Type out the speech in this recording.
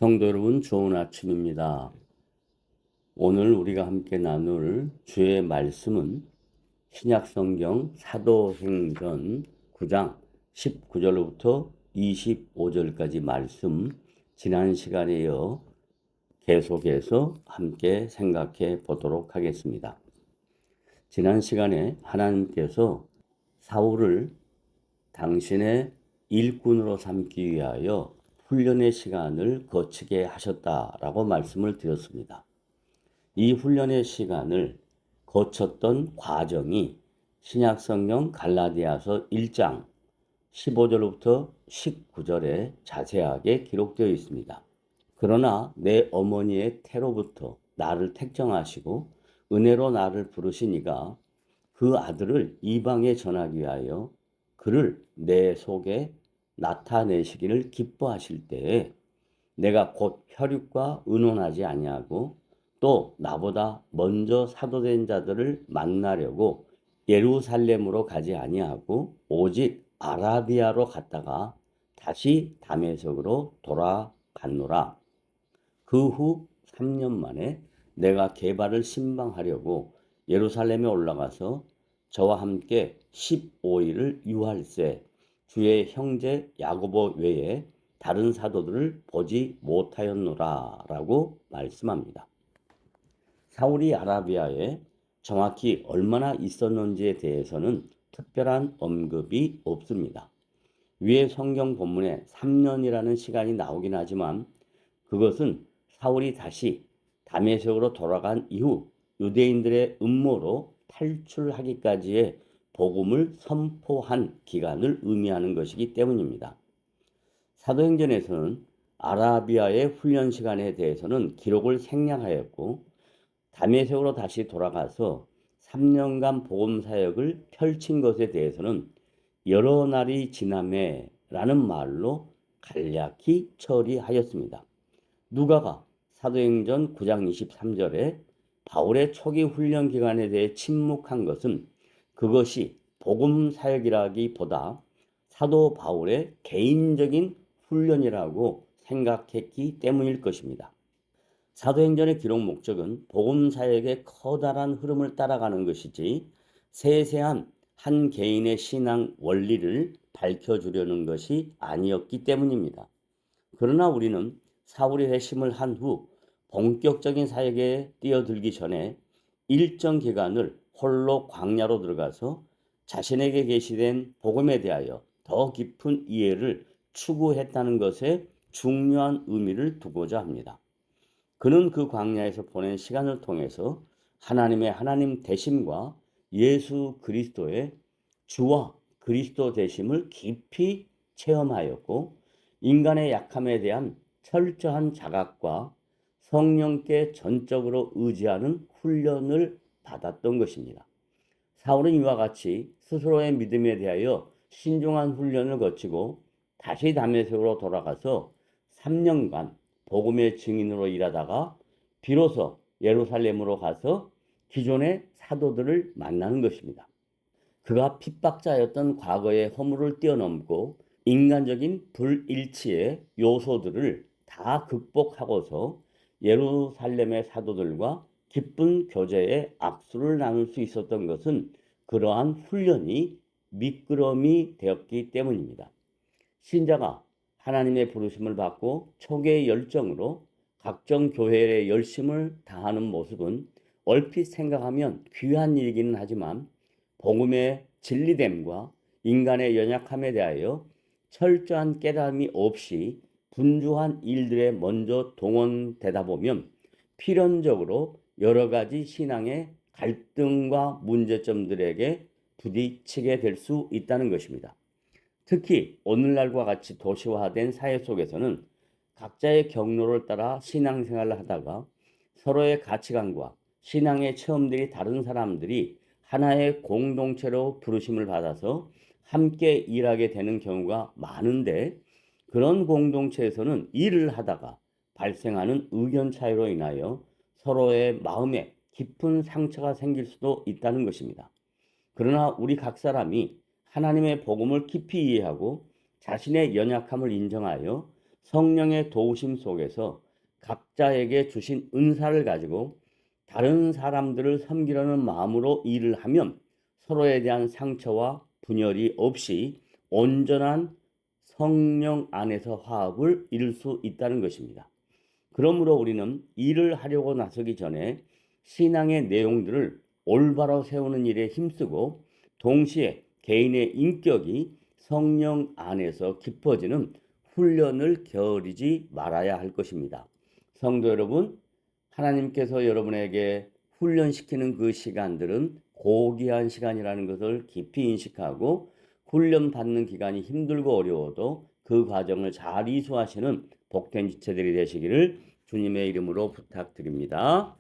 성도 여러분, 좋은 아침입니다. 오늘 우리가 함께 나눌 주의 말씀은 신약성경 사도행전 9장 19절로부터 25절까지 말씀, 지난 시간에 이어 계속해서 함께 생각해 보도록 하겠습니다. 지난 시간에 하나님께서 사울을 당신의 일꾼으로 삼기 위하여 훈련의 시간을 거치게 하셨다라고 말씀을 드렸습니다. 이 훈련의 시간을 거쳤던 과정이 신약성경 갈라디아서 1장 15절부터 19절에 자세하게 기록되어 있습니다. 그러나 내 어머니의 태로부터 나를 택정하시고 은혜로 나를 부르시니가 그 아들을 이방에 전하기 위하여 그를 내 속에 나타내시기를 기뻐하실 때에 내가 곧 혈육과 의논하지 아니하고 또 나보다 먼저 사도된 자들을 만나려고 예루살렘으로 가지 아니하고 오직 아라비아로 갔다가 다시 다메섹으로 돌아갔노라. 그 후 3년 만에 내가 게바를 신방하려고 예루살렘에 올라가서 저와 함께 15일을 유할세 주의 형제 야고보 외에 다른 사도들을 보지 못하였노라 라고 말씀합니다. 사울이 아라비아에 정확히 얼마나 있었는지에 대해서는 특별한 언급이 없습니다. 위의 성경 본문에 3년이라는 시간이 나오긴 하지만 그것은 사울이 다시 다메섹으로 돌아간 이후 유대인들의 음모로 탈출하기까지의 복음을 선포한 기간을 의미하는 것이기 때문입니다. 사도행전에서는 아라비아의 훈련 시간에 대해서는 기록을 생략하였고 다메섹으로 다시 돌아가서 3년간 복음 사역을 펼친 것에 대해서는 여러 날이 지남에라는 말로 간략히 처리하였습니다. 누가가 사도행전 9장 23절에 바울의 초기 훈련 기간에 대해 침묵한 것은 그것이 복음 사역이라기보다 사도 바울의 개인적인 훈련이라고 생각했기 때문일 것입니다. 사도행전의 기록 목적은 복음 사역의 커다란 흐름을 따라가는 것이지 세세한 한 개인의 신앙 원리를 밝혀주려는 것이 아니었기 때문입니다. 그러나 우리는 사울이 회심을 한 후 본격적인 사역에 뛰어들기 전에 일정 기간을 홀로 광야로 들어가서 자신에게 계시된 복음에 대하여 더 깊은 이해를 추구했다는 것에 중요한 의미를 두고자 합니다. 그는 그 광야에서 보낸 시간을 통해서 하나님의 하나님 되심과 예수 그리스도의 주와 그리스도 되심을 깊이 체험하였고 인간의 약함에 대한 철저한 자각과 성령께 전적으로 의지하는 훈련을 받았던 것입니다. 사울은 이와 같이 스스로의 믿음에 대하여 신중한 훈련을 거치고 다시 다메섹으로 돌아가서 3년간 복음의 증인으로 일하다가 비로소 예루살렘으로 가서 기존의 사도들을 만나는 것입니다. 그가 핍박자였던 과거의 허물을 뛰어넘고 인간적인 불일치의 요소들을 다 극복하고서 예루살렘의 사도들과 기쁜 교제의 악수를 나눌 수 있었던 것은 그러한 훈련이 미끄럼이 되었기 때문입니다. 신자가 하나님의 부르심을 받고 초기의 열정으로 각종 교회의 열심을 다하는 모습은 얼핏 생각하면 귀한 일이기는 하지만 복음의 진리됨과 인간의 연약함에 대하여 철저한 깨달음이 없이 분주한 일들에 먼저 동원되다 보면 필연적으로 여러 가지 신앙의 갈등과 문제점들에게 부딪히게 될 수 있다는 것입니다. 특히 오늘날과 같이 도시화된 사회 속에서는 각자의 경로를 따라 신앙생활을 하다가 서로의 가치관과 신앙의 체험들이 다른 사람들이 하나의 공동체로 부르심을 받아서 함께 일하게 되는 경우가 많은데 그런 공동체에서는 일을 하다가 발생하는 의견 차이로 인하여 서로의 마음에 깊은 상처가 생길 수도 있다는 것입니다. 그러나 우리 각 사람이 하나님의 복음을 깊이 이해하고 자신의 연약함을 인정하여 성령의 도우심 속에서 각자에게 주신 은사를 가지고 다른 사람들을 섬기려는 마음으로 일을 하면 서로에 대한 상처와 분열이 없이 온전한 성령 안에서 화합을 이룰 수 있다는 것입니다. 그러므로 우리는 일을 하려고 나서기 전에 신앙의 내용들을 올바로 세우는 일에 힘쓰고 동시에 개인의 인격이 성령 안에서 깊어지는 훈련을 게으르지 말아야 할 것입니다. 성도 여러분, 하나님께서 여러분에게 훈련시키는 그 시간들은 고귀한 시간이라는 것을 깊이 인식하고 훈련받는 기간이 힘들고 어려워도 그 과정을 잘 이수하시는 복된 지체들이 되시기를 주님의 이름으로 부탁드립니다.